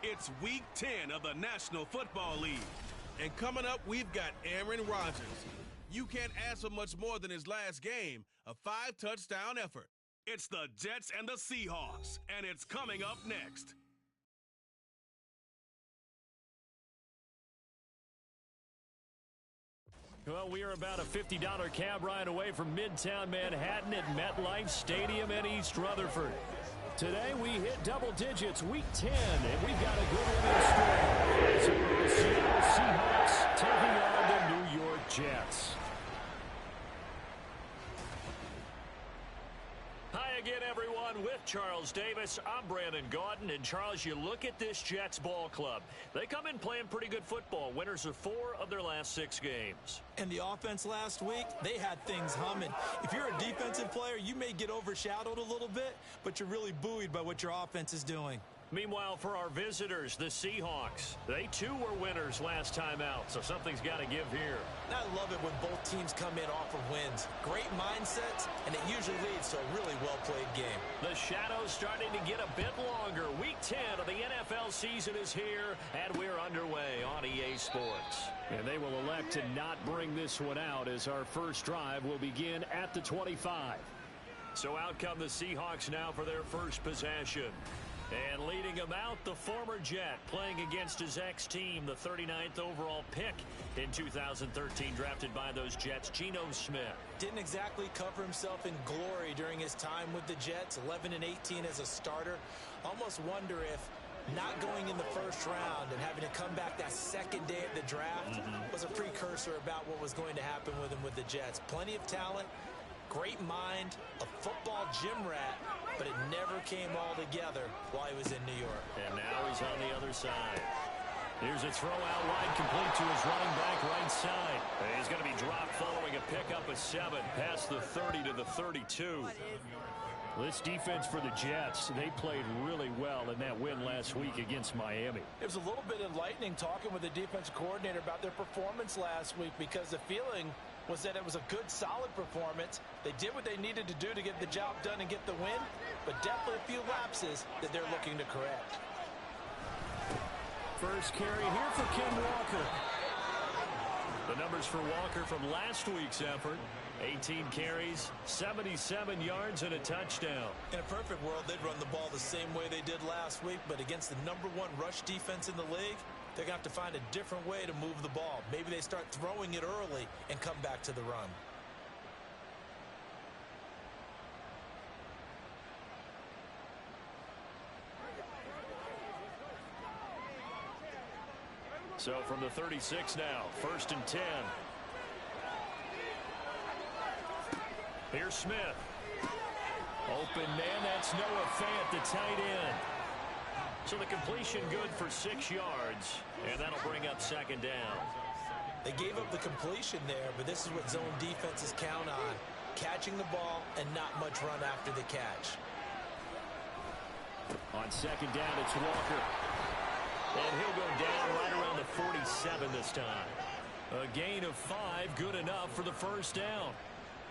It's Week 10 of the National Football League. And coming up, we've got Aaron Rodgers. You can't ask for much more than his last game, a 5-touchdown effort. It's the Jets and the Seahawks, and it's coming up next. Well, we are about a $50 cab ride away from Midtown Manhattan at MetLife Stadium in East Rutherford. Today we hit double digits, Week 10, and we've got a good one in store. So the Seattle Seahawks taking on the New York Jets. Hi again, everyone. With Charles Davis, I'm Brandon Gaudin. And, Charles, you look at this Jets ball club. They come in playing pretty good football. Winners of 4 of their last 6 games. And the offense last week, they had things humming. If you're a defensive player, you may get overshadowed a little bit, but you're really buoyed by what your offense is doing. Meanwhile, for our visitors, the Seahawks, they too were winners last time out, so something's got to give here. I love it when both teams come in off of wins. Great mindsets, and it usually leads to a really well-played game. The shadow's starting to get a bit longer. Week 10 of the NFL season is here, and we're underway on EA Sports. And they will elect to not bring this one out as our first drive will begin at the 25. So out come the Seahawks now for their first possession. And leading him out, the former Jet, playing against his ex-team, the 39th overall pick in 2013, drafted by those Jets, Geno Smith. Didn't exactly cover himself in glory during his time with the Jets, 11-18 as a starter. Almost wonder if not going in the first round and having to come back that second day of the draft was a precursor about what was going to happen with him with the Jets. Plenty of talent. Great mind, a football gym rat, but it never came all together while he was in New York. And now he's on the other side. Here's a throw out wide, complete to his running back right side. He's going to be dropped following a pickup of 7 past the 30 to the 32. This defense for the Jets, they played really well in that win last week against Miami. It was a little bit enlightening talking with the defense coordinator about their performance last week, because the feeling was that it was a good, solid performance. They did what they needed to do to get the job done and get the win, but definitely a few lapses that they're looking to correct. First carry here for Ken Walker. The numbers for Walker from last week's effort: 18 carries, 77 yards, and a touchdown. In a perfect world, they'd run the ball the same way they did last week, but against the #1 rush defense in the league, they're going to have to find a different way to move the ball. Maybe they start throwing it early and come back to the run. So from the 36 now, 1st and 10. Here's Smith. Open man, that's Noah Fant, the tight end. So the completion good for 6 yards, and that'll bring up 2nd down. They gave up the completion there, but this is what zone defenses count on: catching the ball and not much run after the catch. On 2nd down, it's Walker. And he'll go down right around the 47 this time. A gain of 5, good enough for the 1st down.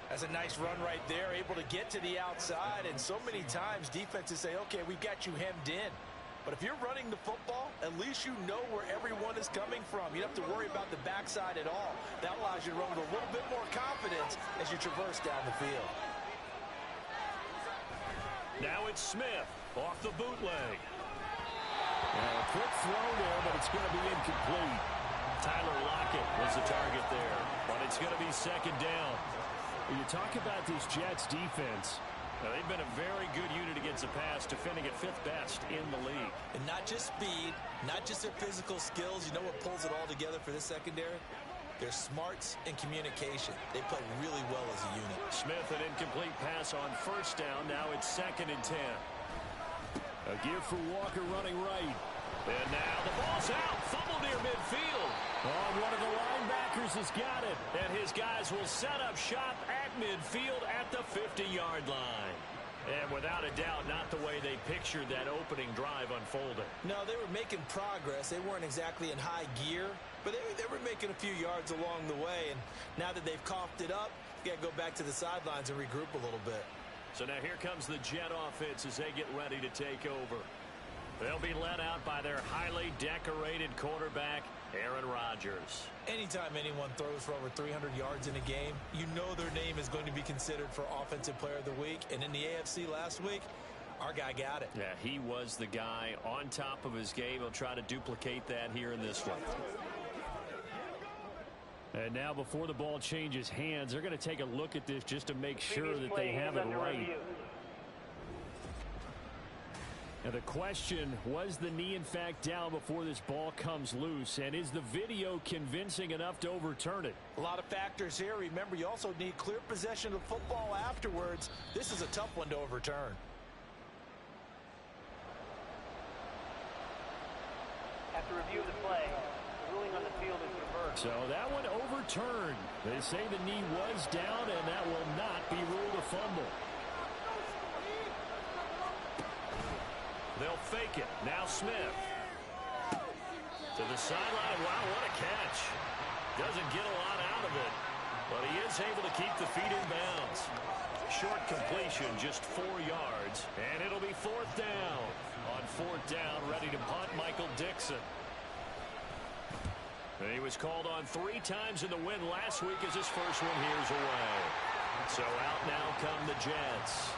That's a nice run right there, able to get to the outside, and so many times defenses say, okay, we've got you hemmed in. But if you're running the football, at least you know where everyone is coming from. You don't have to worry about the backside at all. That allows you to run with a little bit more confidence as you traverse down the field. Now it's Smith off the bootleg. A quick throw there, but it's going to be incomplete. Tyler Lockett was the target there, but it's going to be 2nd down. When you talk about this Jets defense, they've been a very good unit against the pass, defending at 5th best in the league. And not just speed, not just their physical skills. You know what pulls it all together for this secondary? Their smarts and communication. They play really well as a unit. Smith, an incomplete pass on 1st down. Now it's 2nd and 10. A give for Walker running right. And now the ball's out. Fumble near midfield. Oh, one of the linebackers has got it. And his guys will set up shop at midfield at the 50-yard line. And without a doubt, not the way they pictured that opening drive unfolding. No, they were making progress. They weren't exactly in high gear, but they were making a few yards along the way. And now that they've coughed it up, you got to go back to the sidelines and regroup a little bit. So now here comes the Jet offense as they get ready to take over. They'll be led out by their highly decorated quarterback, Aaron Rodgers. Anytime anyone throws for over 300 yards in a game, you know their name is going to be considered for Offensive Player of the Week. And in the AFC last week, our guy got it. Yeah, he was the guy on top of his game. He'll try to duplicate that here in this one. And now before the ball changes hands, they're going to take a look at this just to make sure that they have it right. Now the question, was the knee in fact down before this ball comes loose? And is the video convincing enough to overturn it? A lot of factors here. Remember, you also need clear possession of football afterwards. This is a tough one to overturn. After review of the play, the ruling on the field is reversed. So that one overturned. They say the knee was down, and that will not be ruled a fumble. They'll fake it. Now Smith. To the sideline. Wow, what a catch. Doesn't get a lot out of it, but he is able to keep the feet in bounds. Short completion, just 4 yards, and it'll be 4th down. On 4th down, ready to punt, Michael Dixon. And he was called on 3 times in the win last week as his first one here's away. So out now come the Jets.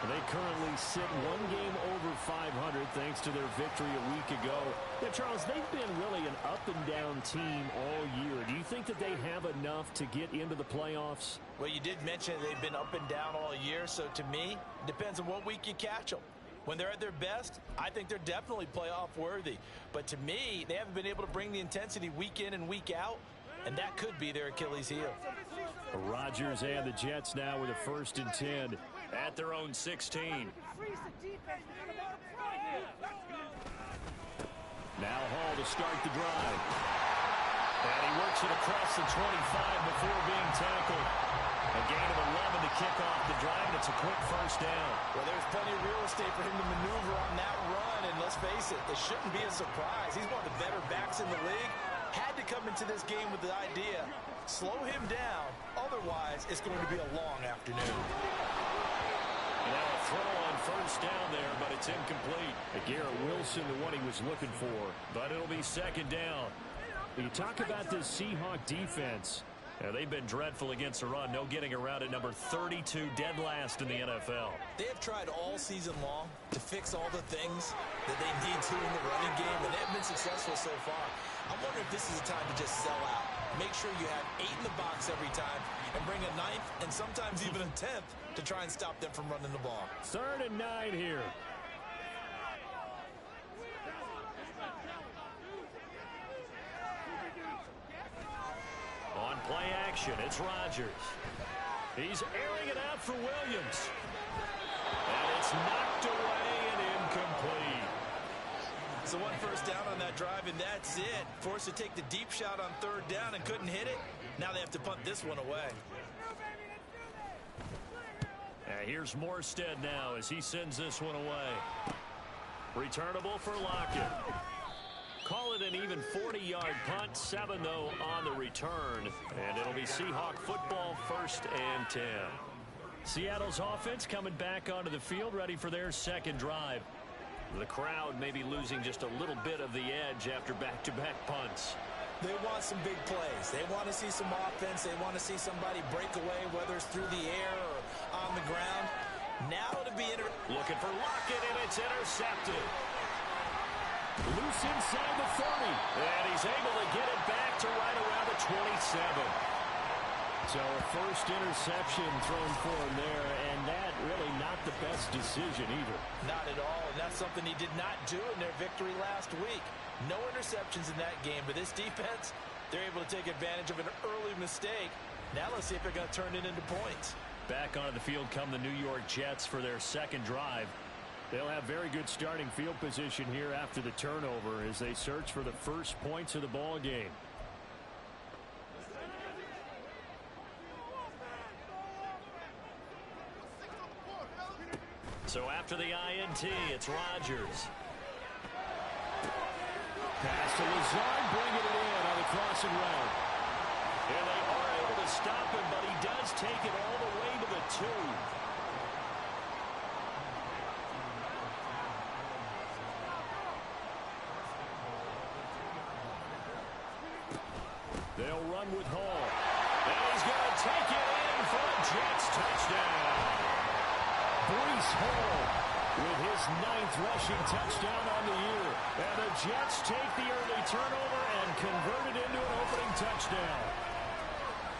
They currently sit 1 game over 500 thanks to their victory a week ago. Now, Charles, they've been really an up-and-down team all year. Do you think that they have enough to get into the playoffs? Well, you did mention they've been up and down all year, so to me, it depends on what week you catch them. When they're at their best, I think they're definitely playoff worthy. But to me, they haven't been able to bring the intensity week in and week out, and that could be their Achilles heel. Rodgers and the Jets now with a 1st and 10. At their own 16. Now Hall to start the drive. And he works it across the 25 before being tackled. A gain of 11 to kick off the drive, and it's a quick 1st down. Well, there's plenty of real estate for him to maneuver on that run, and let's face it, it shouldn't be a surprise. He's one of the better backs in the league. Had to come into this game with the idea, slow him down, otherwise it's going to be a long afternoon. Now a throw on 1st down there, but it's incomplete. Garrett Wilson, the one he was looking for. But it'll be 2nd down. You talk about this Seahawks defense. Yeah, they've been dreadful against the run. No getting around at number 32, dead last in the NFL. They have tried all season long to fix all the things that they need to in the running game, and they've been successful so far. I'm wondering if this is a time to just sell out. Make sure you have 8 in the box every time and bring a 9th and sometimes even a 10th to try and stop them from running the ball. 3rd and 9 here. On play action, it's Rodgers. He's airing it out for Williams. And it's knocked away and incomplete. So 1 1st down on that drive, and that's it. Forced to take the deep shot on 3rd down and couldn't hit it. Now they have to punt this one away. Here's Morstead now as he sends this one away. Returnable for Lockett. Call it an even 40-yard punt. 7, though, on the return. And it'll be Seahawk football, 1st and 10. Seattle's offense coming back onto the field, ready for their 2nd drive. The crowd may be losing just a little bit of the edge after back-to-back punts. They want some big plays. They want to see some offense. They want to see somebody break away, whether it's through the air or on the ground. Now to be looking for Lockett, and it's intercepted. Loose inside the 30. And he's able to get it back to right around the 27. So a 1st interception thrown for him there, and that really not the best decision either. Not at all, and that's something he did not do in their victory last week. No interceptions in that game, but this defense, they're able to take advantage of an early mistake. Now let's see if they're going to turn it into points. Back onto the field come the New York Jets for their 2nd drive. They'll have very good starting field position here after the turnover as they search for the 1st points of the ball game. So after the INT, it's Rodgers. Pass to Lazard, bringing it in on the crossing route. And they are able to stop him, but he does take it all the way to the 2. They'll run with Hall. And he's going to take it in for a Jets touchdown. Breece Hall with his 9th rushing touchdown on the year. And the Jets take the early turnover and convert it into an opening touchdown.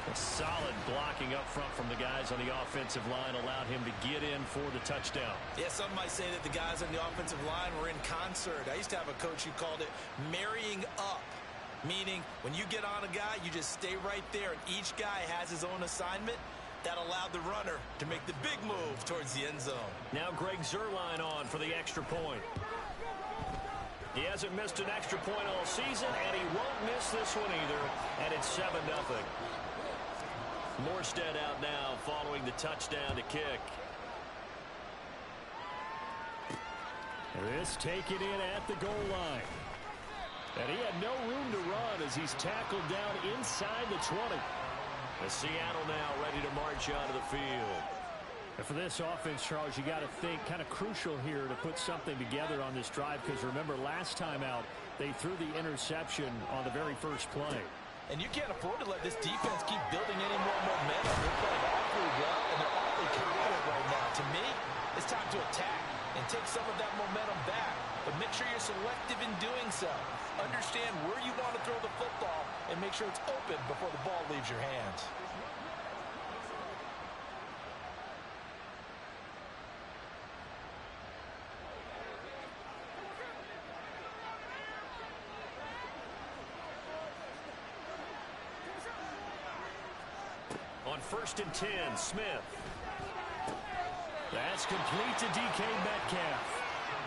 A solid blocking up front from the guys on the offensive line allowed him to get in for the touchdown. Yeah, some might say that the guys on the offensive line were in concert. I used to have a coach who called it marrying up, meaning when you get on a guy, you just stay right there, and each guy has his own assignment. That allowed the runner to make the big move towards the end zone. Now Greg Zuerlein on for the extra point. He hasn't missed an extra point all season, and he won't miss this one either, and it's 7-0. Morstead out now following the touchdown to kick. This taken in at the goal line. And he had no room to run as he's tackled down inside the 20. The Seattle now ready to march onto the field. And for this offense, Charles, you got to think kind of crucial here to put something together on this drive, because remember last time out they threw the interception on the very first play. And you can't afford to let this defense keep building any more momentum. They're playing awfully well, and they're awfully confident right now. To me, it's time to attack and take some of that momentum back. But make sure you're selective in doing so. Understand where you want to throw the football and make sure it's open before the ball leaves your hands. On 1st and 10, Smith. That's complete to DK Metcalf.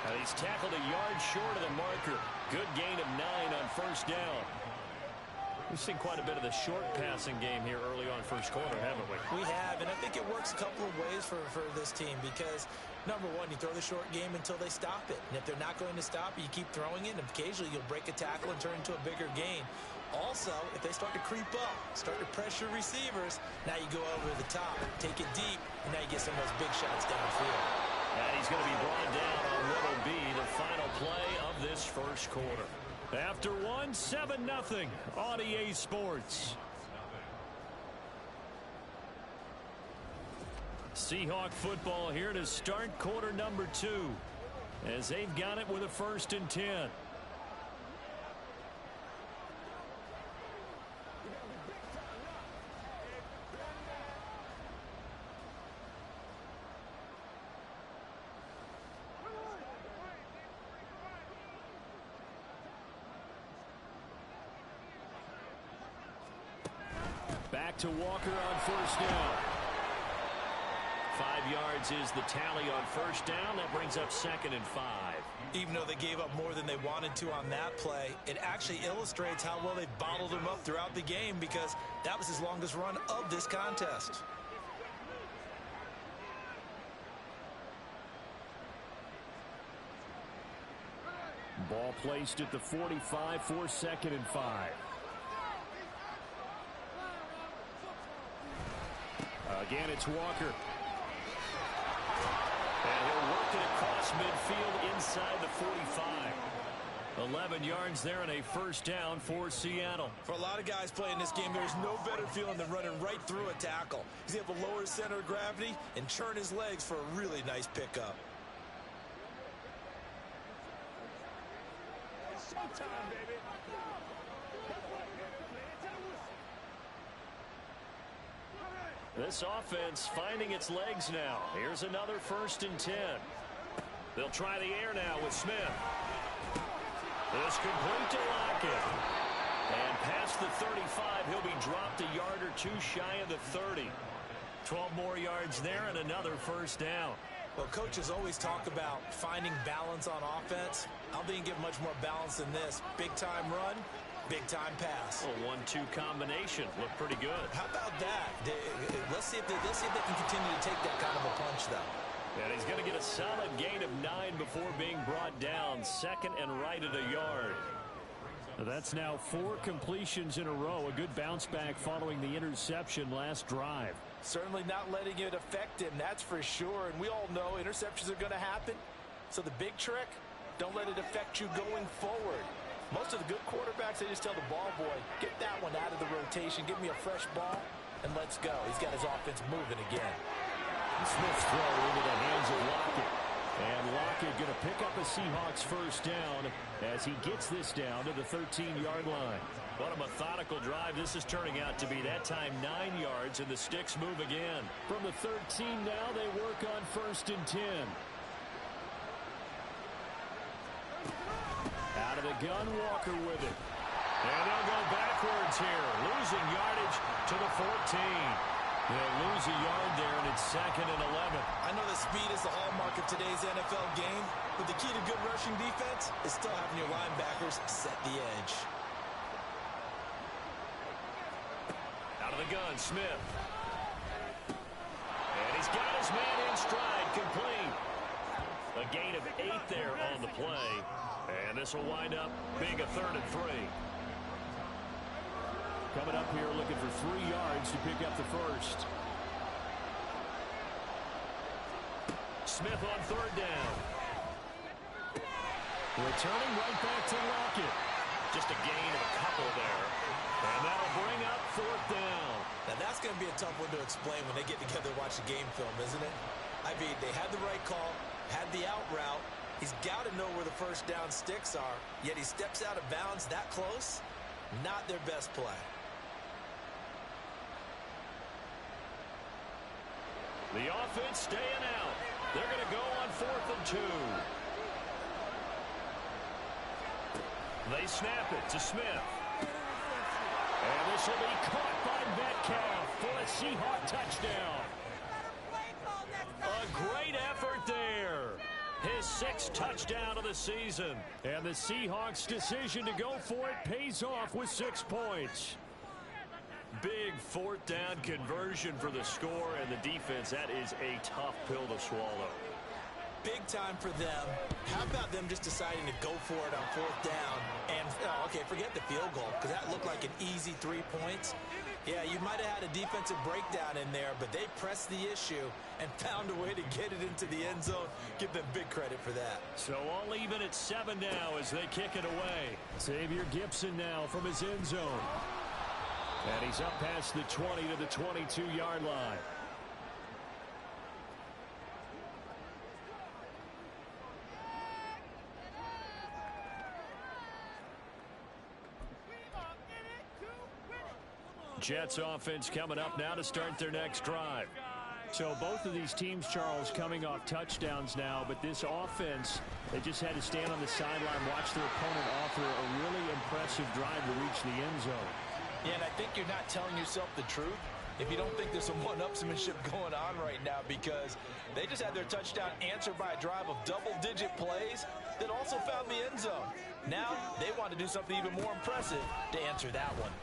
And he's tackled a yard short of the marker. Good gain of 9 on 1st down. We've seen quite a bit of the short passing game here early on first quarter, haven't we? We have, and I think it works a couple of ways for this team because, number one, you throw the short game until they stop it. And if they're not going to stop it, you keep throwing it, and occasionally you'll break a tackle and turn into a bigger gain. Also, if they start to creep up, start to pressure receivers, now you go over the top, take it deep, and now you get some of those big shots downfield. And he's going to be brought down on what will be the final play of this first quarter. After 7-0 on EA Sports. Seahawk football here to start quarter number 2 as they've got it with a 1st and 10. Back to Walker on 1st down. 5 yards is the tally on 1st down. That brings up 2nd and 5. Even though they gave up more than they wanted to on that play, it actually illustrates how well they bottled him up throughout the game because that was his longest run of this contest. Ball placed at the 45 for 2nd and 5. Again, it's Walker. And he'll work it across midfield inside the 45. 11 yards there and a 1st down for Seattle. For a lot of guys playing this game, there's no better feeling than running right through a tackle. He's able to lower his center of gravity and churn his legs for a really nice pickup. It's showtime, baby. This offense finding its legs now. Here's another 1st and 10. They'll try the air now with Smith. This complete to Lockett. And past the 35, he'll be dropped a yard or 2 shy of the 30. 12 more yards there and another 1st down. Well, coaches always talk about finding balance on offense. I don't think you get much more balance than this. Big-time run, big-time pass. A 1-2 combination. Looked pretty good. How about that? Let's see if they can continue to take that kind of a punch, though. And he's going to get a solid gain of 9 before being brought down. 2nd and right at a yard. That's now 4 completions in a row. A good bounce back following the interception last drive. Certainly not letting it affect him, that's for sure. And we all know interceptions are going to happen. So the big trick, don't let it affect you going forward. Most of the good quarterbacks, they just tell the ball boy, get that one out of the rotation, give me a fresh ball, and let's go. He's got his offense moving again. Smith's throw into the hands of Lockett. And Lockett going to pick up a Seahawks first down as he gets this down to the 13-yard line. What a methodical drive this is turning out to be. That time 9 yards, and the sticks move again. From the 13 now, they work on 1st and 10. Out of the gun, Walker with it. And they'll go backwards here, losing yardage to the 14. They'll lose a yard there, and it's 2nd and 11. I know that speed is the hallmark of today's NFL game, but the key to good rushing defense is still having your linebackers set the edge. Out of the gun, Smith. And he's got his man in stride, complete. A gain of 8 there on the play. And this will wind up being a 3rd and 3. Coming up here looking for 3 yards to pick up the first. Smith on 3rd down. Returning right back to Lockett. Just a gain of a couple there. And that'll bring up 4th down. Now that's going to be a tough one to explain when they get together and watch the game film, isn't it? I mean, they had the right call, had the out route. He's got to know where the first down sticks are, yet he steps out of bounds that close. Not their best play. The offense staying out. They're going to go on 4th and 2. They snap it to Smith. And this will be caught by Metcalf for a Seahawk touchdown. A great effort there. His 6th touchdown of the season. And the Seahawks' decision to go for it pays off with 6 points. Big 4th down conversion for the score, and the defense, that is a tough pill to swallow. Big time for them. How about them just deciding to go for it on 4th down? And, okay, forget the field goal, because that looked like an easy 3 points. Yeah, you might have had a defensive breakdown in there, but they pressed the issue and found a way to get it into the end zone. Give them big credit for that. So all even at 7 now as they kick it away. Xavier Gipson now from his end zone. And he's up past the 20 to the 22-yard line. Jets offense coming up now to start their next drive. So both of these teams, Charles, coming off touchdowns now, but this offense, they just had to stand on the sideline, watch their opponent offer a really impressive drive to reach the end zone. Yeah, and I think you're not telling yourself the truth if you don't think there's some one-upsmanship going on right now, because they just had their touchdown answered by a drive of double-digit plays that also found the end zone. Now they want to do something even more impressive to answer that one.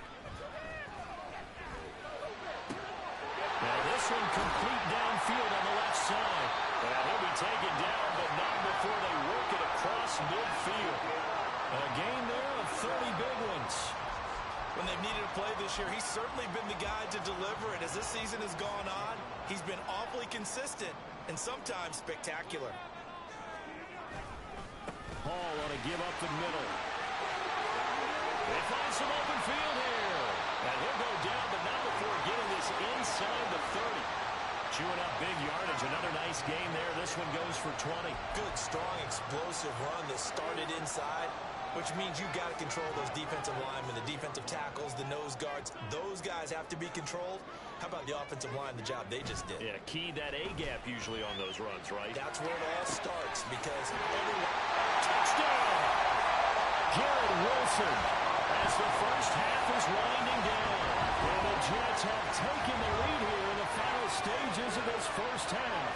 Now this one complete downfield on the left side. And he'll be taken down, but not before they work it across midfield. A gain there of 30 big ones. When they've needed a play this year, he's certainly been the guy to deliver it. As this season has gone on, he's been awfully consistent and sometimes spectacular. Hall want to give up the middle. They find some open field here. And he'll go down, but not before getting this inside the 30. Chewing up big yardage. Another nice gain there. This one goes for 20. Good, strong, explosive run that started inside, which means you got to control those defensive linemen, the defensive tackles, the nose guards. Those guys have to be controlled. How about the offensive line, the job they just did? Yeah, key that A-gap usually on those runs, right? That's where it all starts, because everyone... Touchdown! Garrett Wilson as the first half is winding down. And the Jets have taken the lead here in the final stages of this first half.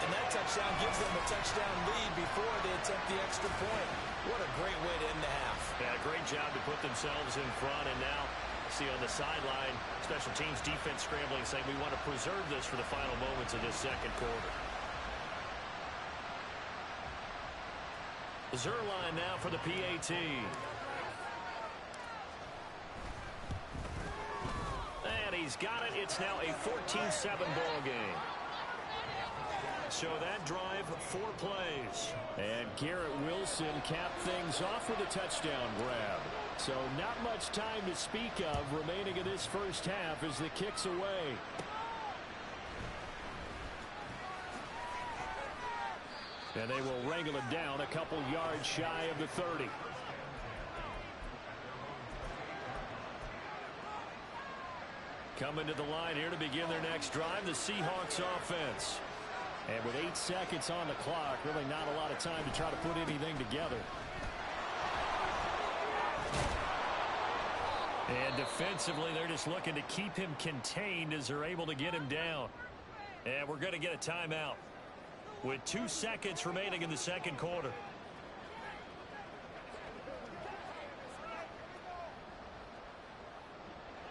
And that touchdown gives them a touchdown lead before they attempt the extra point. What a great way to end the half. Yeah, great job to put themselves in front. And now, see on the sideline, special teams defense scrambling, saying we want to preserve this for the final moments of this second quarter. Zerline now for the PAT. And he's got it. It's now a 14-7 ball game. So that drive, 4 plays. And Garrett Wilson capped things off with a touchdown grab. So not much time to speak of remaining in this first half as the kick's away. And they will wrangle it down a couple yards shy of the 30. Coming to the line here to begin their next drive, the Seahawks offense. And with 8 seconds on the clock, really not a lot of time to try to put anything together. And defensively, they're just looking to keep him contained as they're able to get him down. And we're going to get a timeout with 2 seconds remaining in the second quarter.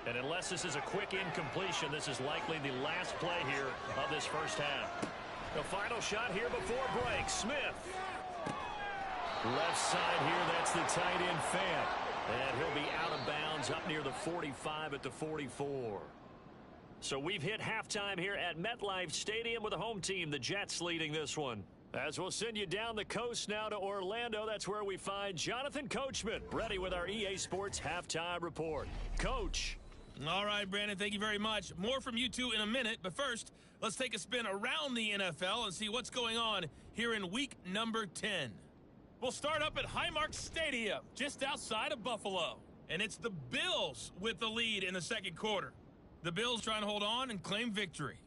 And unless this is a quick incompletion, this is likely the last play here of this first half. The final shot here before break. Smith. Left side here, that's the tight end Fant. And he'll be out of bounds up near the 45 at the 44. So we've hit halftime here at MetLife Stadium with the home team, the Jets, leading this one. As we'll send you down the coast now to Orlando, that's where we find Jonathan Coachman, ready with our EA Sports halftime report. Coach. All right, Brandon, thank you very much. More from you two in a minute, but first, let's take a spin around the NFL and see what's going on here in week number 10. We'll start up at Highmark Stadium, just outside of Buffalo. And it's the Bills with the lead in the second quarter. The Bills trying to hold on and claim victory.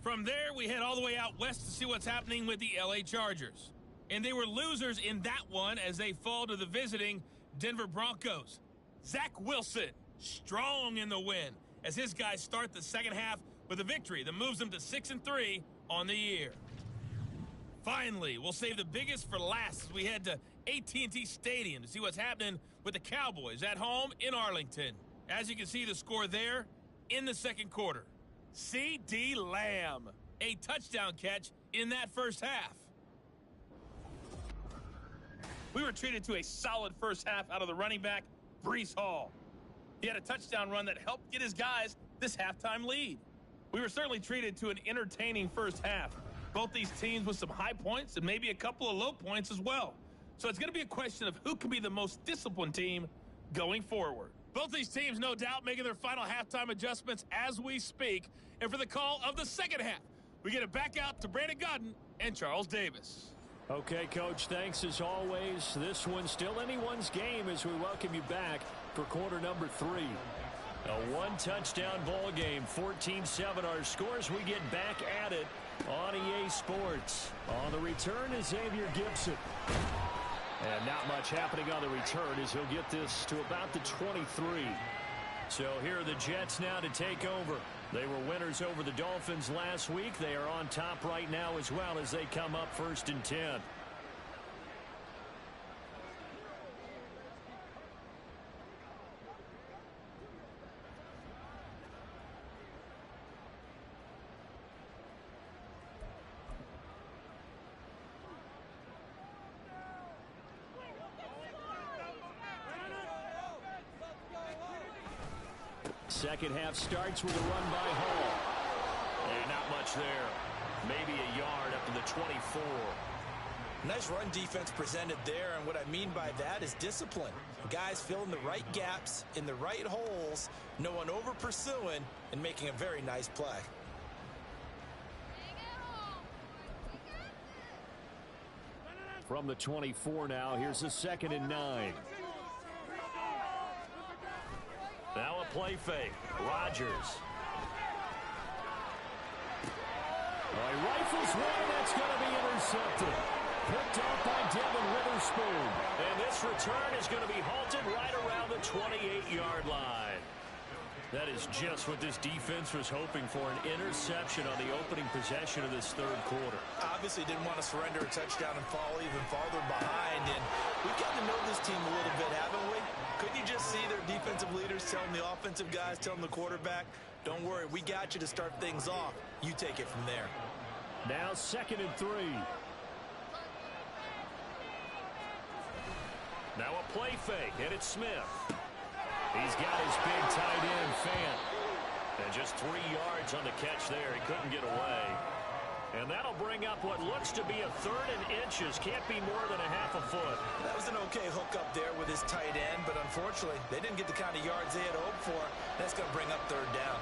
From there, we head all the way out west to see what's happening with the LA Chargers. And they were losers in that one as they fall to the visiting Denver Broncos. Zach Wilson, strong in the win, as his guys start the second half with a victory that moves them to 6-3 on the year. Finally, we'll save the biggest for last as we head to AT&T Stadium to see what's happening with the Cowboys at home in Arlington. As you can see the score there in the second quarter. C.D. Lamb, a touchdown catch in that first half. We were treated to a solid first half out of the running back, Breece Hall. He had a touchdown run that helped get his guys this halftime lead. We were certainly treated to an entertaining first half. Both these teams with some high points and maybe a couple of low points as well. So it's going to be a question of who can be the most disciplined team going forward. Both these teams, no doubt, making their final halftime adjustments as we speak. And for the call of the second half, we get it back out to Brandon Godden and Charles Davis. Okay, Coach, thanks as always. This one's still anyone's game as we welcome you back for quarter number 3. A one-touchdown ball game, 14-7 our scores. We get back at it on EA Sports. On the return is Xavier Gibson. And not much happening on the return as he'll get this to about the 23. So here are the Jets now to take over. They were winners over the Dolphins last week. They are on top right now as well as they come up 1st and 10. Second half starts with a run by Hall. And not much there. Maybe a yard up to the 24. Nice run defense presented there, and what I mean by that is discipline. Guys filling the right gaps in the right holes, no one over pursuing, and making a very nice play. From the 24 now, here's a 2nd and 9. Now a play fake. Rodgers. He rifles one, that's going to be intercepted. Picked off by Devin Witherspoon. And this return is going to be halted right around the 28-yard line. That is just what this defense was hoping for, an interception on the opening possession of this third quarter. Obviously didn't want to surrender a touchdown and fall even farther behind, and we've gotten to know this team a little bit, haven't we? Couldn't you just see their defensive leaders telling the offensive guys, telling the quarterback, don't worry, we got you to start things off. You take it from there. Now 2nd and 3. Now a play fake, and it's Smith. He's got his big tight end, Fant. And just 3 yards on the catch there. He couldn't get away. And that'll bring up what looks to be a 3rd and inches. Can't be more than a half a foot. That was an okay hook up there with his tight end, but unfortunately, they didn't get the kind of yards they had hoped for. That's going to bring up 3rd down.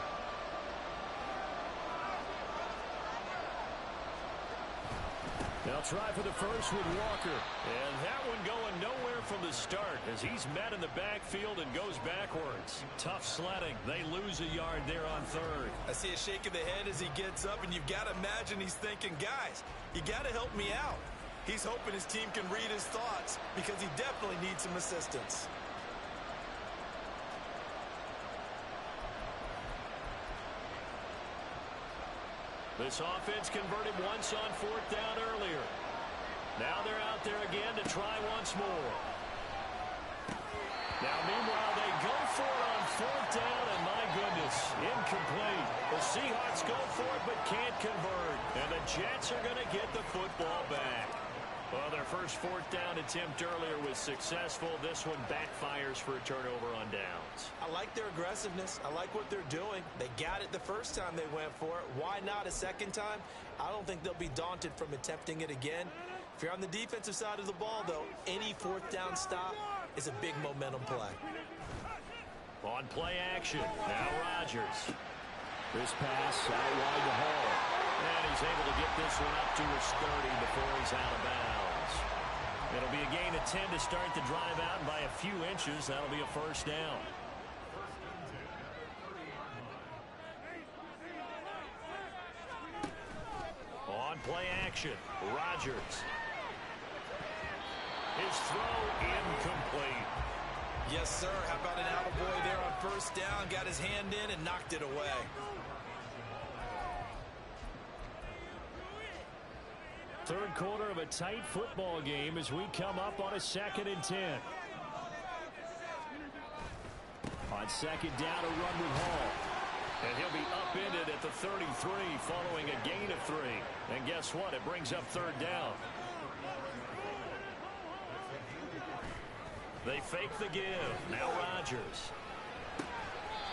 They'll try for the first with Walker. And that one going nowhere from the start as he's met in the backfield and goes backwards. Tough sledding. They lose a yard there on 3rd. I see a shake of the head as he gets up, and you've got to imagine he's thinking, guys, you got to help me out. He's hoping his team can read his thoughts because he definitely needs some assistance. This offense converted once on 4th down earlier. Now they're out there again to try once more. Now, meanwhile, they go for it on 4th down, and my goodness, incomplete. The Seahawks go for it but can't convert, and the Jets are going to get the football back. Well, their first 4th down attempt earlier was successful. This one backfires for a turnover on downs. I like their aggressiveness. I like what they're doing. They got it the first time they went for it. Why not a second time? I don't think they'll be daunted from attempting it again. If you're on the defensive side of the ball, though, any 4th down stop is a big momentum play. On play action, now Rodgers. This pass out wide to Hall. And he's able to get this one up to his 30 before he's out of bounds. It'll be a gain of 10 to start the drive out, and by a few inches, that'll be a first down. On play action, Rodgers. His throw incomplete. Yes, sir. How about an attaboy there on 1st down? Got his hand in and knocked it away. Third quarter of a tight football game as we come up on a 2nd and 10. On 2nd down, a run with Hall. And he'll be upended at the 33 following a gain of 3. And guess what? It brings up 3rd down. They fake the give. Now Rodgers.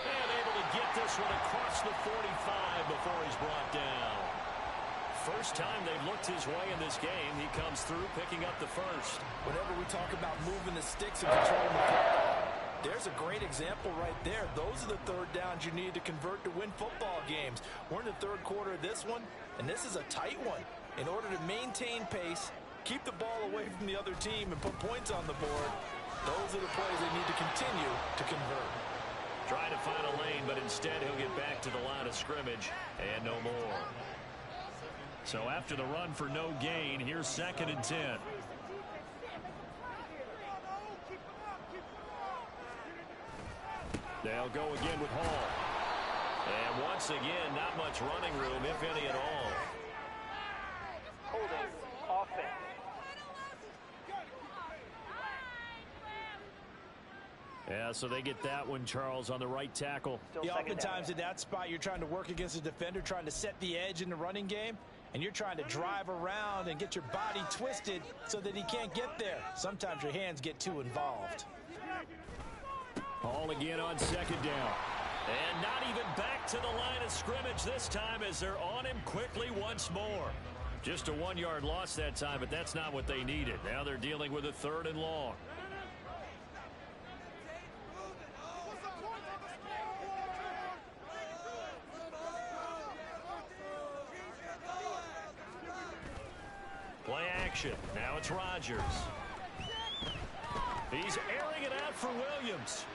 And able to get this one across the 45 before he's brought down. First time they've looked his way in this game, he comes through picking up the first. Whenever we talk about moving the sticks and controlling the football, there's a great example right there. Those are the 3rd downs you need to convert to win football games. We're in the 3rd quarter of this one, and this is a tight one. In order to maintain pace, keep the ball away from the other team, and put points on the board, those are the plays they need to continue to convert. Trying to find a lane, but instead he'll get back to the line of scrimmage and no more. So after the run for no gain, here's 2nd and 10. They'll go again with Hall. And once again, not much running room, if any at all. Holding offense. Yeah, so they get that one, Charles, on the right tackle. Yeah, oftentimes in that spot, you're trying to work against a defender, trying to set the edge in the running game, and you're trying to drive around and get your body twisted so that he can't get there. Sometimes your hands get too involved. Hall again on 2nd down. And not even back to the line of scrimmage this time as they're on him quickly once more. Just a 1-yard loss that time, but that's not what they needed. Now they're dealing with a 3rd and long. Play action. Now it's Rodgers. He's airing it out for Williams.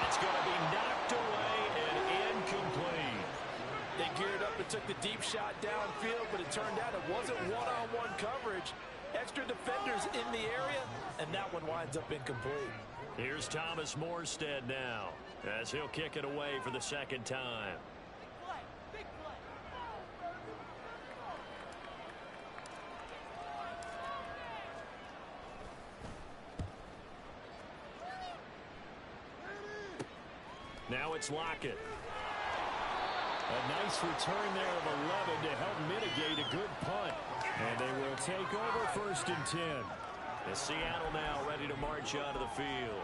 That's going to be knocked away and incomplete. They geared up and took the deep shot downfield, but it turned out it wasn't one-on-one coverage. Extra defenders in the area, and that one winds up incomplete. Here's Thomas Morstead now as he'll kick it away for the 2nd time. Now it's Lockett. A nice return there of 11 to help mitigate a good punt. And they will take over 1st and 10. As Seattle now ready to march out of the field.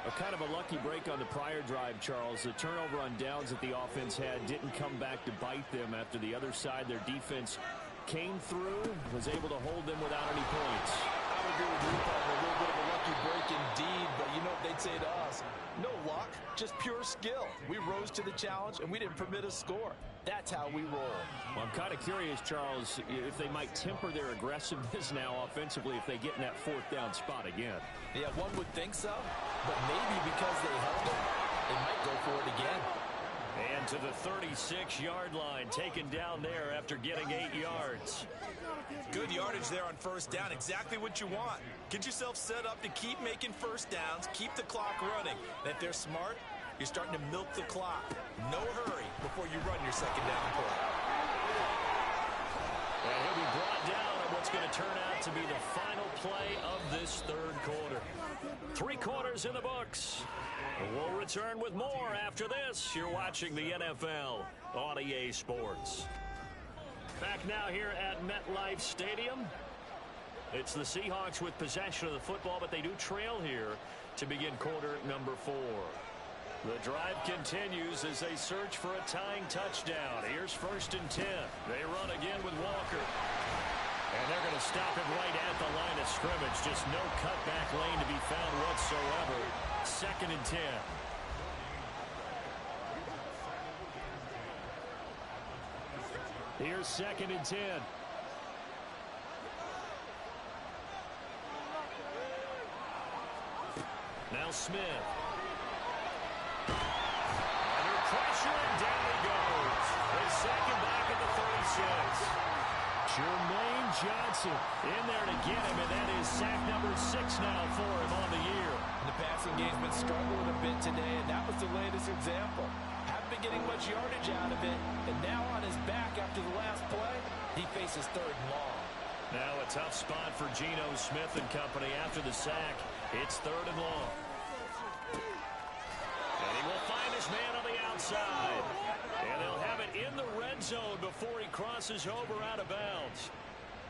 A kind of a lucky break on the prior drive, Charles. The turnover on downs that the offense had didn't come back to bite them after the other side. Their defense came through, was able to hold them without any points. I would agree with you, Paul. A little bit of a lucky break indeed, but you know what they'd say to us? No luck, just pure skill. We rose to the challenge, and we didn't permit a score. That's how we roll. Well, I'm kind of curious, Charles, if they might temper their aggressiveness now offensively if they get in that fourth down spot again. Yeah, one would think so, but maybe because they held it, they might go for it again. And to the 36-yard line, taken down there after getting 8 yards. Good yardage there on first down, exactly what you want. Get yourself set up to keep making first downs, keep the clock running. And if they're smart, you're starting to milk the clock. No hurry before you run your second down play. And he'll be brought down on what's going to turn out to be the final play of this third quarter. 3 quarters in the books. We'll return with more after this. You're watching the NFL on EA Sports. Back now here at MetLife Stadium. It's the Seahawks with possession of the football, but they do trail here to begin quarter number 4. The drive continues as they search for a tying touchdown. Here's 1st and 10. They run again with Walker. And they're going to stop it right at the line of scrimmage. Just no cutback lane to be found whatsoever. 2nd and 10. Here's 2nd and 10. Now Smith. Under pressure, and down he goes. They sack him back at the 36. Jermaine Johnson in there to get him, and that is sack number 6 now for him on the year. And the passing game's been struggling a bit today, and that was the latest example. Haven't been getting much yardage out of it, and now on his back after the last play, he faces 3rd and long. Now a tough spot for Geno Smith and company after the sack. It's 3rd and long. And he will find his man on the outside. And they'll have it in the red zone before he crosses over out of bounds.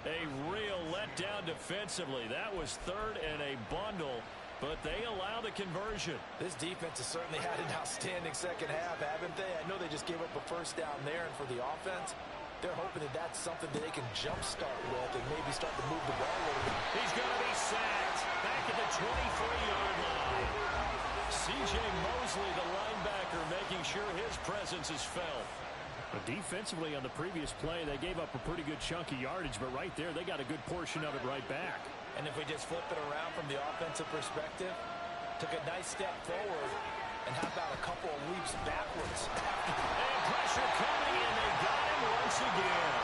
A real letdown defensively. That was 3rd and a bundle, but they allow the conversion. This defense has certainly had an outstanding second half, haven't they? I know they just gave up a first down there, and for the offense, they're hoping that that's something that they can jumpstart with and maybe start to move the ball a little bit. He's going to be sacked back at the 23-yard line. C.J. Mosley, the linebacker, making sure his presence is felt. But defensively on the previous play, they gave up a pretty good chunk of yardage, but right there, they got a good portion of it right back. And if we just flip it around from the offensive perspective, took a nice step forward, and how about a couple of leaps backwards? And pressure coming, and they got him once again.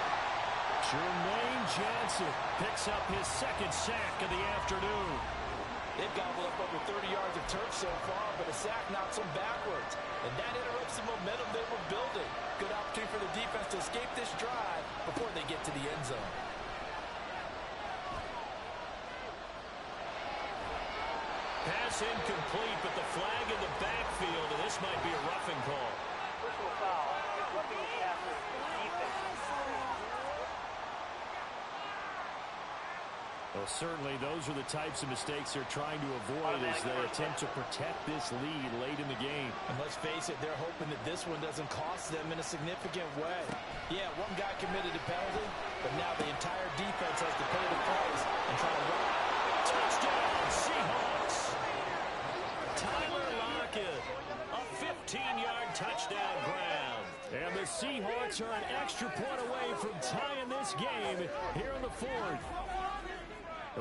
Jermaine Johnson Picks up his 2nd sack of the afternoon. They've gobbled up over 30 yards of turf so far, but a sack knocks them backwards. And that interrupts the momentum they were building. Good opportunity for the defense to escape this drive before they get to the end zone. Pass incomplete, but the flag in the backfield, and this might be a roughing call. Personal foul. Disrupting the passer. Defense. Well, certainly those are the types of mistakes they're trying to avoid as they attempt to protect this lead late in the game. And let's face it, they're hoping that this one doesn't cost them in a significant way. Yeah, one guy committed a penalty, but now the entire defense has to pay the price and try to run. Touchdown, Seahawks. Tyler Lockett, a 15-yard touchdown grab. And the Seahawks are an extra point away from tying this game here in the 4th.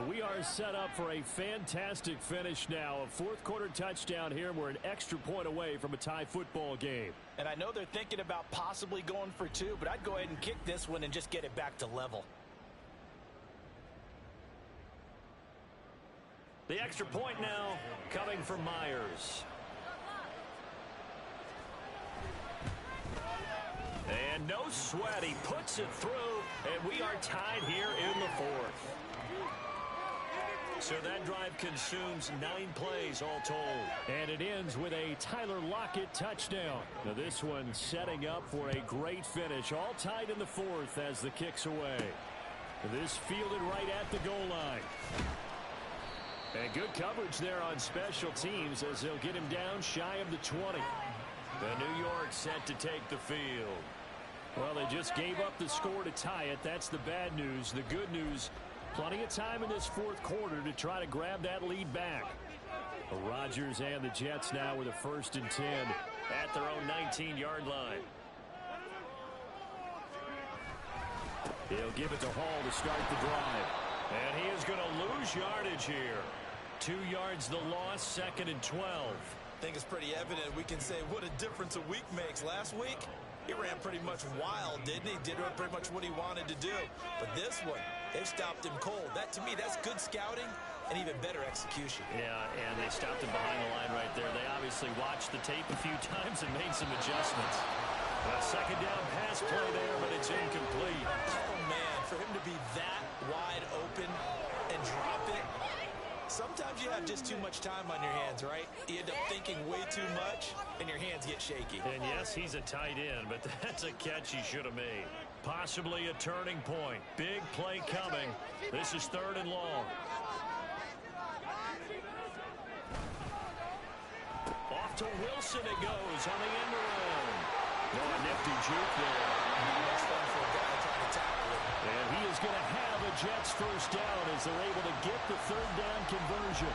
We are set up for a fantastic finish now. A 4th quarter touchdown here. We're an extra point away from a tie football game. And I know they're thinking about possibly going for 2, but I'd go ahead and kick this one and just get it back to level. The extra point now coming from Myers. And no sweat. He puts it through, and we are tied here in the 4th. So that drive consumes 9 plays all told. And it ends with a Tyler Lockett touchdown. Now this one setting up for a great finish. All tied in the 4th as the kick's away. This fielded right at the goal line. And good coverage there on special teams as they'll get him down shy of the 20. The New York set to take the field. Well, they just gave up the score to tie it. That's the bad news. The good news, plenty of time in this fourth quarter to try to grab that lead back. The Rodgers and the Jets now with a 1st and 10 at their own 19-yard line. He'll give it to Hall to start the drive. And he is going to lose yardage here. 2 yards the loss, 2nd and 12. I think it's pretty evident. We can say what a difference a week makes. Last week, he ran pretty much wild, didn't he? Did pretty much what he wanted to do. But this one, they stopped him cold. That, to me, that's good scouting and even better execution. Yeah, and they stopped him behind the line right there. They obviously watched the tape a few times and made some adjustments. A 2nd down pass play there, but it's incomplete. Oh, man, for him to be that wide open and drop it. Sometimes you have just too much time on your hands, right? You end up thinking way too much, and your hands get shaky. And yes, he's a tight end, but that's a catch he should have made. Possibly a turning point. Big play coming. This is 3rd and long. Off to Wilson it goes on the end around. Oh, a nifty juke there. That's fun for a guy trying to tackle it. And he is going to have a Jets 1st down as they're able to get the 3rd down conversion.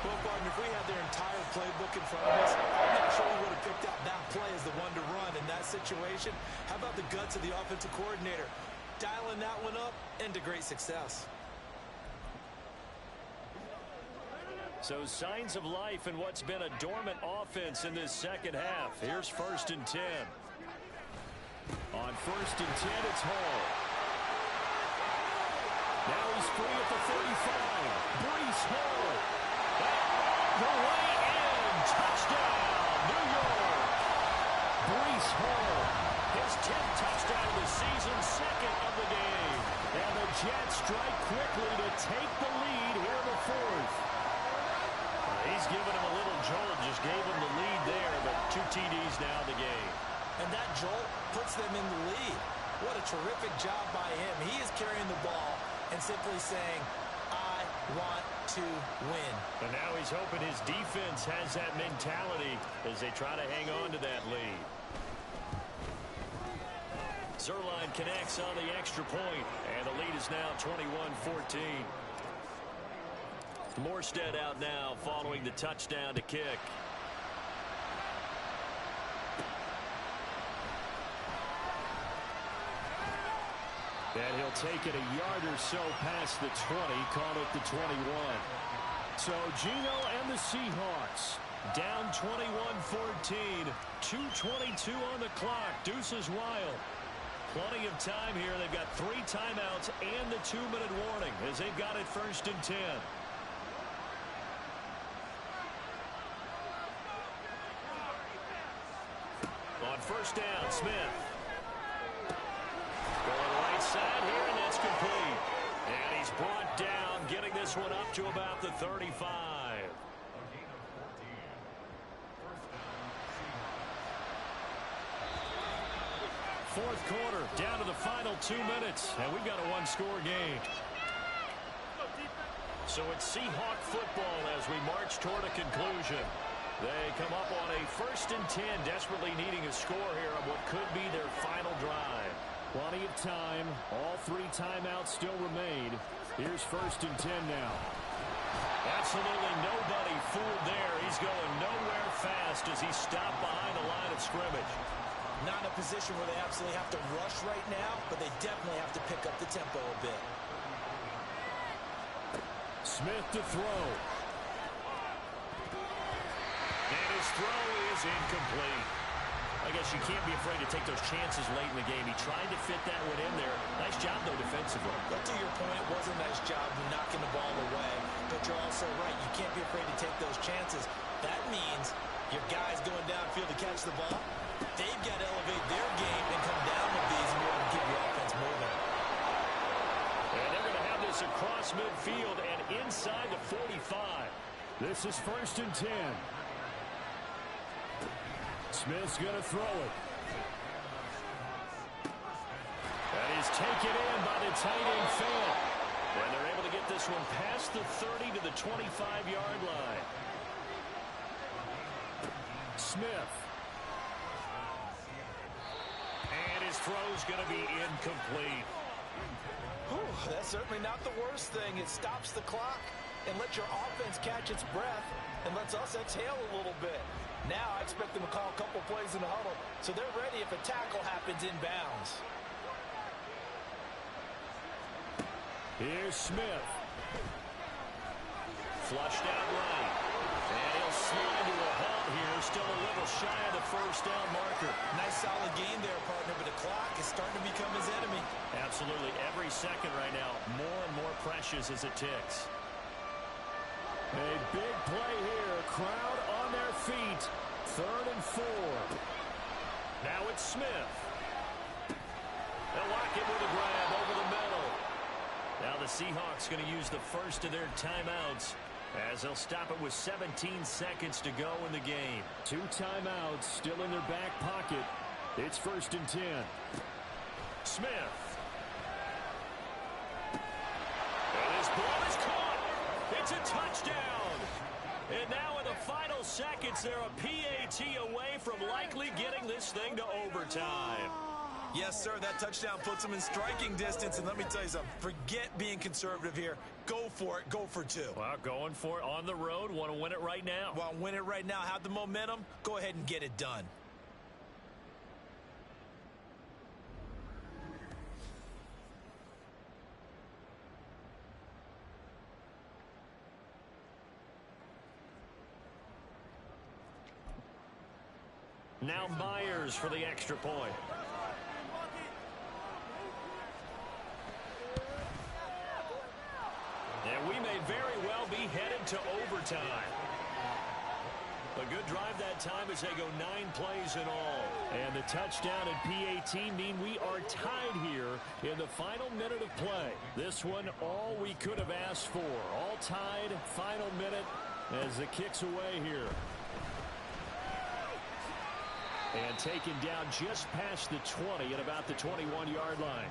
Well, partner, if we had their entire playbook in front of us, I'm not sure we would have picked out that play as the one to run in that situation. How about the guts of the offensive coordinator? Dialing that one up into great success. So signs of life in what's been a dormant offense in this 2nd half. Here's 1st and 10. On 1st and 10, it's Hall. Now he's free at the 35. Breece Hall. The way in. Touchdown, New York. Breece Hall. His 10th touchdown of the season, 2nd of the game. And the Jets strike quickly to take the lead here in the 4th. He's giving him a little jolt, just gave him the lead there, but 2 TDs now in the game. And that jolt puts them in the lead. What a terrific job by him. He is carrying the ball and simply saying, I want to win. And now he's hoping his defense has that mentality as they try to hang on to that lead. Zerline connects on the extra point, and the lead is now 21-14. Morstead out now following the touchdown to kick. And he'll take it a yard or so past the 20, call it the 21. So Geno and the Seahawks down 21-14, 2:22 on the clock. Deuces wild. Plenty of time here. They've got 3 timeouts and the 2-minute warning as they've got it 1st and 10. On 1st down, Smith. Going right side here, and that's complete. And he's brought down, getting this one up to about the 35. Fourth quarter, down to the final 2 minutes, and we've got a 1-score game. So it's Seahawk football as we march toward a conclusion. They come up on a 1st and 10, desperately needing a score here on what could be their final drive. Plenty of time. All 3 timeouts still remain. Here's 1st and 10 now. Absolutely nobody fooled there. He's going nowhere fast as he's stopped behind the line of scrimmage. Not in a position where they absolutely have to rush right now, but they definitely have to pick up the tempo a bit. Smith to throw. And his throw is incomplete. I guess you can't be afraid to take those chances late in the game. He tried to fit that one in there. Nice job, though, defensively. But to your point, it was a nice job knocking the ball away. But you're also right. You can't be afraid to take those chances. That means your guys going downfield to catch the ball, they've got to elevate their game and come down with these in order to keep your offense moving. And they're going to have this across midfield and inside the 45. This is 1st and 10. Smith's going to throw it. That is taken in by the tight end Fant. And they're able to get this one past the 30 to the 25-yard line. Smith. And his throw's going to be incomplete. Whew, that's certainly not the worst thing. It stops the clock and lets your offense catch its breath and lets us exhale a little bit. Now I expect them to call a couple plays in the huddle so they're ready if a tackle happens inbounds. Here's Smith. Flushed out right. And he'll slide to a halt here. Still a little shy of the first down marker. Nice solid game there, partner, but the clock is starting to become his enemy. Absolutely. Every second right now, more and more precious as it ticks. A big play here. Crowd on their feet. 3rd and 4. Now it's Smith. They'll lock it with a grab over the middle. Now the Seahawks going to use the first of their timeouts as they'll stop it with 17 seconds to go in the game. 2 timeouts still in their back pocket. It's 1st and 10. Smith. And his ball is caught. It's a touchdown. And now in the final seconds, they're a PAT away from likely getting this thing to overtime. Yes, sir, that touchdown puts them in striking distance. And let me tell you something, forget being conservative here. Go for it. Go for 2. Well, going for it on the road. Want to win it right now. Well, win it right now. Have the momentum. Go ahead and get it done. Now Myers for the extra point. And we may very well be headed to overtime. A good drive that time as they go 9 plays in all. And the touchdown and PAT mean we are tied here in the final minute of play. This one, all we could have asked for. All tied, final minute as the kick's away here. And taken down just past the 20 at about the 21-yard line.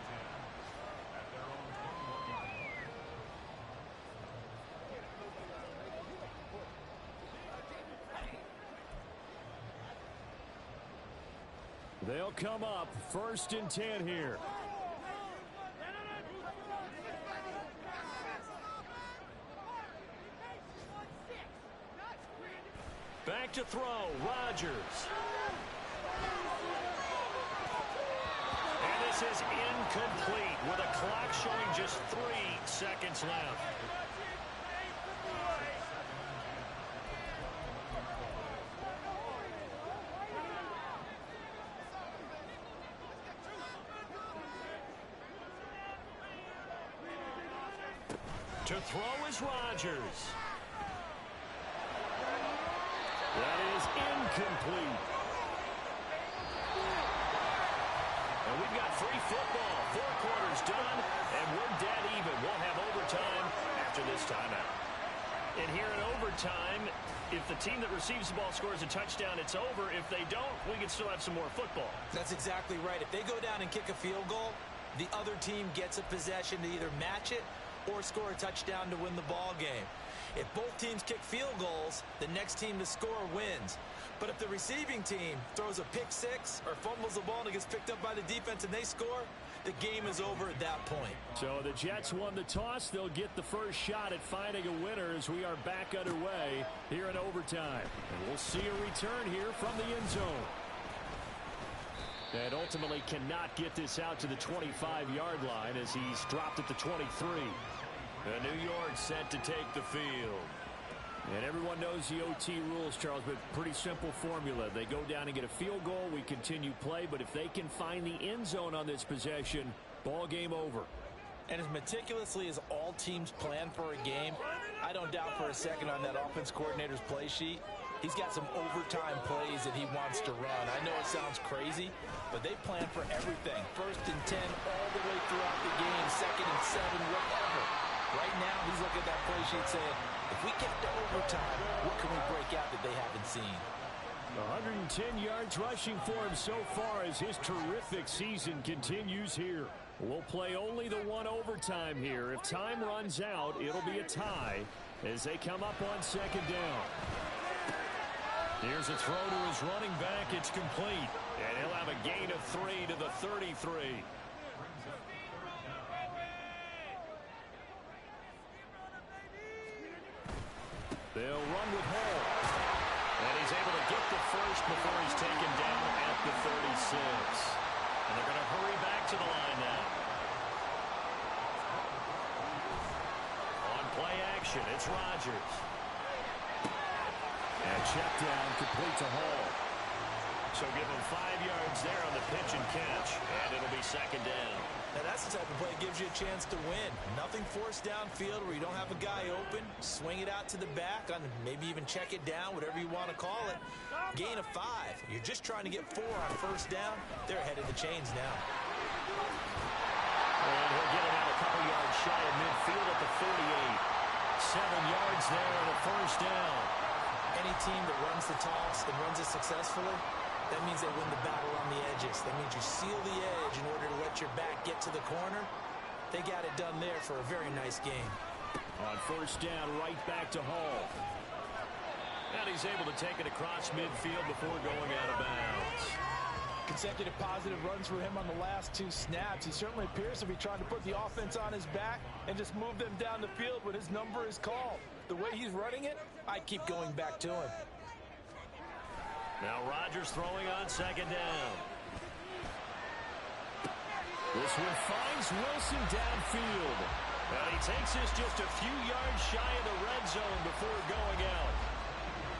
They'll come up 1st and 10 here. Back to throw, Rodgers. And this is incomplete with a clock showing just 3 seconds left. To throw is Rodgers. That is incomplete. And we've got free football. 4 quarters done, and we're dead even. We'll have overtime after this timeout. And here in overtime, if the team that receives the ball scores a touchdown, it's over. If they don't, we can still have some more football. That's exactly right. If they go down and kick a field goal, the other team gets a possession to either match it or score a touchdown to win the ball game. If both teams kick field goals, the next team to score wins. But if the receiving team throws a pick 6 or fumbles the ball and it gets picked up by the defense and they score, the game is over at that point. So the Jets won the toss. They'll get the first shot at finding a winner as we are back underway here in overtime. And we'll see a return here from the end zone. And ultimately cannot get this out to the 25-yard line as he's dropped at the 23. New York set to take the field. And everyone knows the OT rules, Charles, but pretty simple formula. They go down and get a field goal, we continue play, but if they can find the end zone on this possession, ball game over. And as meticulously as all teams plan for a game, I don't doubt for a second on that offense coordinator's play sheet, he's got some overtime plays that he wants to run. I know it sounds crazy, but they plan for everything. 1st and 10 all the way throughout the game, 2nd and 7, whatever. Right now, he's looking at that play sheet saying, if we get to overtime, what can we break out that they haven't seen? 110 yards rushing for him so far as his terrific season continues here. We'll play only the one overtime here. If time runs out, it'll be a tie as they come up on second down. Here's a throw to his running back. It's complete. And he'll have a gain of 3 to the 33. They'll run with Hall. And he's able to get the first before he's taken down at the 36. And they're going to hurry back to the line now. On play action, it's Rodgers. And check down, complete to Hall. So give him 5 yards there on the pitch and catch. And it'll be second down. Now that's the type of play that gives you a chance to win. Nothing forced downfield where you don't have a guy open. Swing it out to the back, on maybe even check it down, whatever you want to call it. Gain of 5. You're just trying to get 4 on first down. They're ahead of the chains now. And he'll get it out a couple yards shy of midfield at the 38. 7 yards there on a first down. Any team that runs the toss and runs it successfully, that means they win the battle on the edges. That means you seal the edge in order to let your back get to the corner. They got it done there for a very nice game. On first down, right back to Hall. And he's able to take it across midfield before going out of bounds. Consecutive positive runs for him on the last 2 snaps. He certainly appears to be trying to put the offense on his back and just move them down the field when his number is called. The way he's running it, I keep going back to him. Now Rodgers throwing on second down. This one finds Wilson downfield. And he takes this just a few yards shy of the red zone before going out.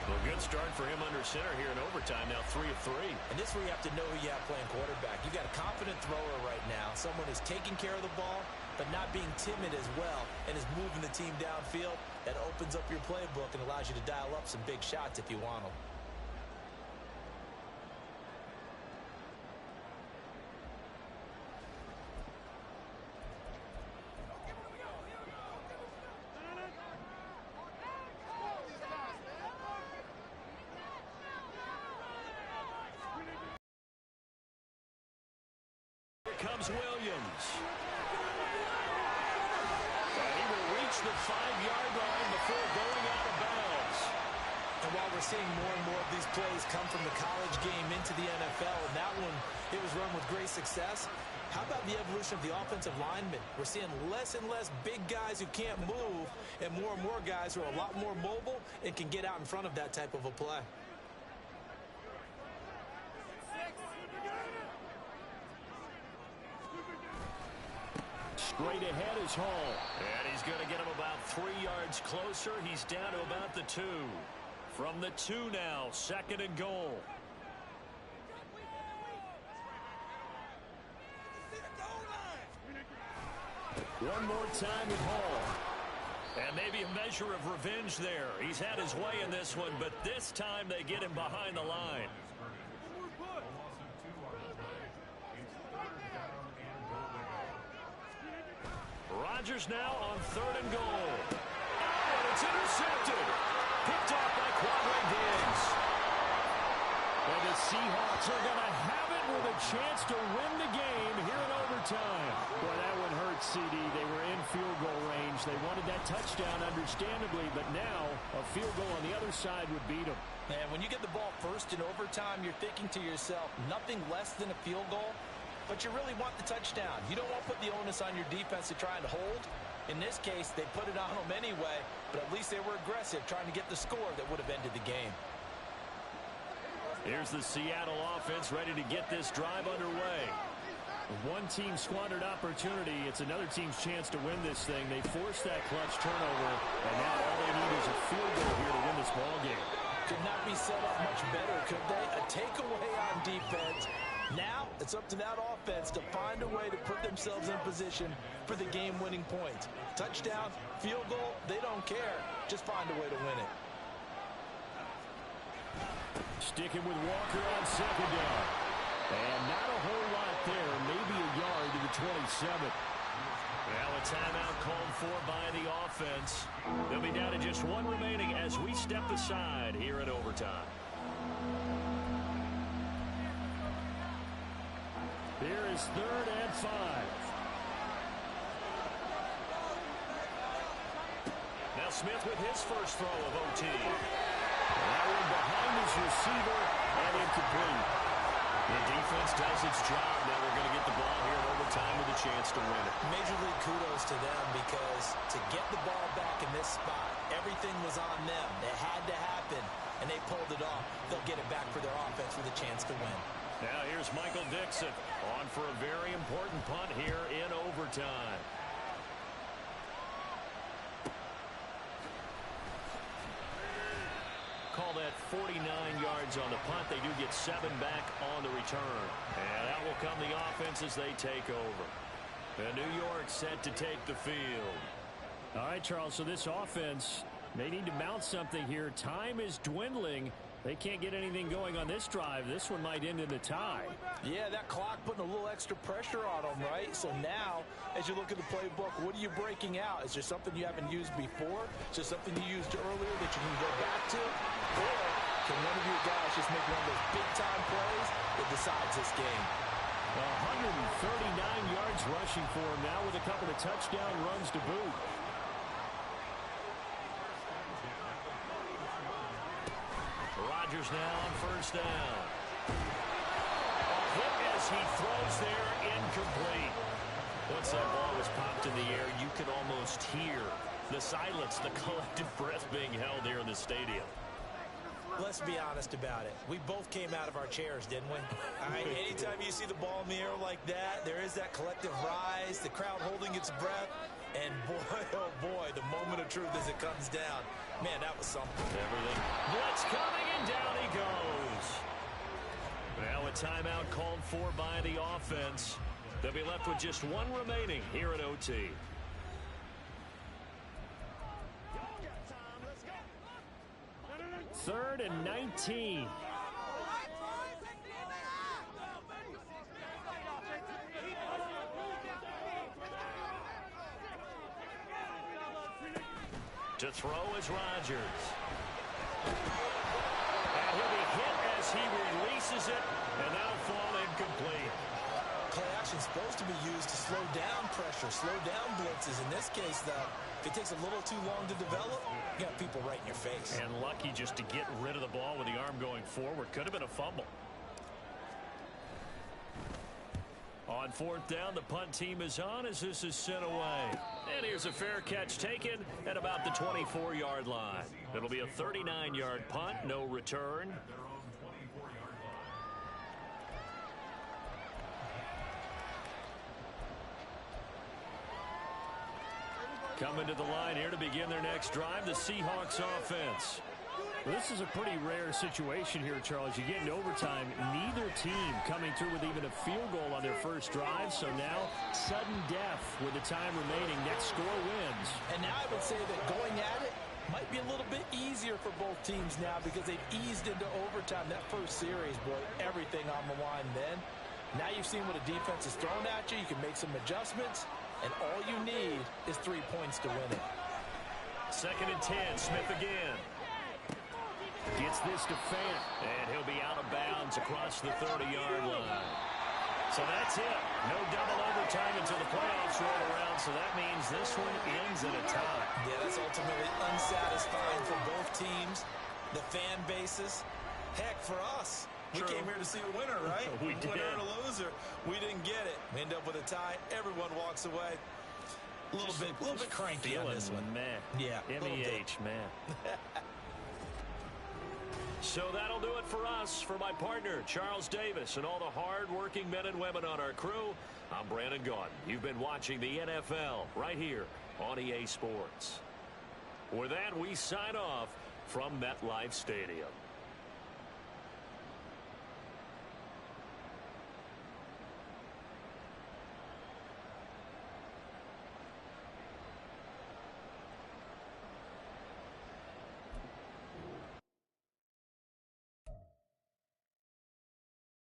A good start for him under center here in overtime. Now 3 of 3. And this is where you have to know who you have playing quarterback. You've got a confident thrower right now. Someone who's taking care of the ball, but not being timid as well, and is moving the team downfield. That opens up your playbook and allows you to dial up some big shots if you want them. Comes Williams. And he will reach the 5-yard line before going out of bounds. And while we're seeing more and more of these plays come from the college game into the NFL, and that one, it was run with great success. How about the evolution of the offensive linemen? We're seeing less and less big guys who can't move, and more guys who are a lot more mobile and can get out in front of that type of a play. Straight ahead is Hall. And he's going to get him about 3 yards closer. He's down to about the 2. From the 2 now, second and goal. One more time with Hall. And maybe a measure of revenge there. He's had his way in this one, but this time they get him behind the line. Rodgers now on third and goal. Oh, and it's intercepted. Picked off by Quadre Diggs. And the Seahawks are going to have it with a chance to win the game here in overtime. Boy, that one hurt, CD. They were in field goal range. They wanted that touchdown, understandably, but now a field goal on the other side would beat them. And when you get the ball first in overtime, you're thinking to yourself, nothing less than a field goal. But you really want the touchdown. You don't want to put the onus on your defense to try and hold. In this case, they put it on them anyway, but at least they were aggressive, trying to get the score that would have ended the game. Here's the Seattle offense ready to get this drive underway. One team squandered opportunity. It's another team's chance to win this thing. They forced that clutch turnover, and now all they need is a field goal here to win this ball game. Could not be set up much better, could they? A takeaway on defense. Now it's up to that offense to find a way to put themselves in position for the game-winning points. Touchdown, field goal, they don't care. Just find a way to win it. Sticking with Walker on second down. And not a whole lot there. Maybe a yard to the 27. Well, a timeout called for by the offense. They'll be down to just one remaining as we step aside here in overtime. Here is 3rd and 5. Smith with his first throw of OT. That one behind his receiver and incomplete. The defense does its job. Now they're going to get the ball here in overtime with a chance to win it. Major league kudos to them because to get the ball back in this spot, everything was on them. It had to happen, and they pulled it off. They'll get it back for their offense with a chance to win. Now here's Michael Dixon on for a very important punt here in overtime. Call that 49 yards on the punt. They do get 7 back on the return. And that will come the offense as they take over. And New York set to take the field. All right, Charles, so this offense, they need to mount something here. Time is dwindling. They can't get anything going on this drive. This one might end in a tie. Yeah, that clock putting a little extra pressure on them, right? So now, as you look at the playbook, what are you breaking out? Is there something you haven't used before? Is there something you used earlier that you can go back to? Or can one of your guys just make one of those big-time plays that decides this game? 139 yards rushing for him now with a couple of touchdown runs to boot. Rodgers now on first down. A hit as he throws there, incomplete. Once that ball was popped in the air, you could almost hear the silence, the collective breath being held here in the stadium. Let's be honest about it. We both came out of our chairs, didn't we? All right, anytime you see the ball in the air like that, there is that collective rise, the crowd holding its breath, and boy, oh boy, the moment of truth as it comes down. Man, that was something. Everything. Blitz coming, and down he goes. Now a timeout called for by the offense. They'll be left with just one remaining here at OT. Third and 19. To throw is Rodgers. And he'll be hit as he releases it, and that'll fall incomplete. Play action is supposed to be used to slow down pressure, slow down blitzes. In this case, though, if it takes a little too long to develop, you got people right in your face. And lucky just to get rid of the ball with the arm going forward. Could have been a fumble. On fourth down, the punt team is on as this is sent away. And here's a fair catch taken at about the 24-yard line. It'll be a 39-yard punt, no return. Coming to the line here to begin their next drive, the Seahawks offense. Well, this is a pretty rare situation here, Charles. You get in overtime, neither team coming through with even a field goal on their first drive. So now, sudden death with the time remaining. Next score wins. And now I would say that going at it might be a little bit easier for both teams now because they've eased into overtime. That first series, boy, everything on the line then. Now you've seen what a defense is thrown at you. You can make some adjustments, and all you need is 3 points to win it. Second and 10, Smith again. Gets this to Fant. And he'll be out of bounds across the 30-yard line. So that's it. No double overtime until the playoffs roll around, so that means this one ends in a tie. Yeah, that's ultimately unsatisfying for both teams, the fan bases. Heck, for us. We came here to see a winner, right? We did. Winner and a loser. We didn't get it. We end up with a tie. Everyone walks away. A little bit cranky on this one. Man. Yeah. MEH, man. So that'll do it for us. For my partner, Charles Davis, and all the hard-working men and women on our crew, I'm Brandon Gaudin. You've been watching the NFL right here on EA Sports. With that, we sign off from MetLife Stadium.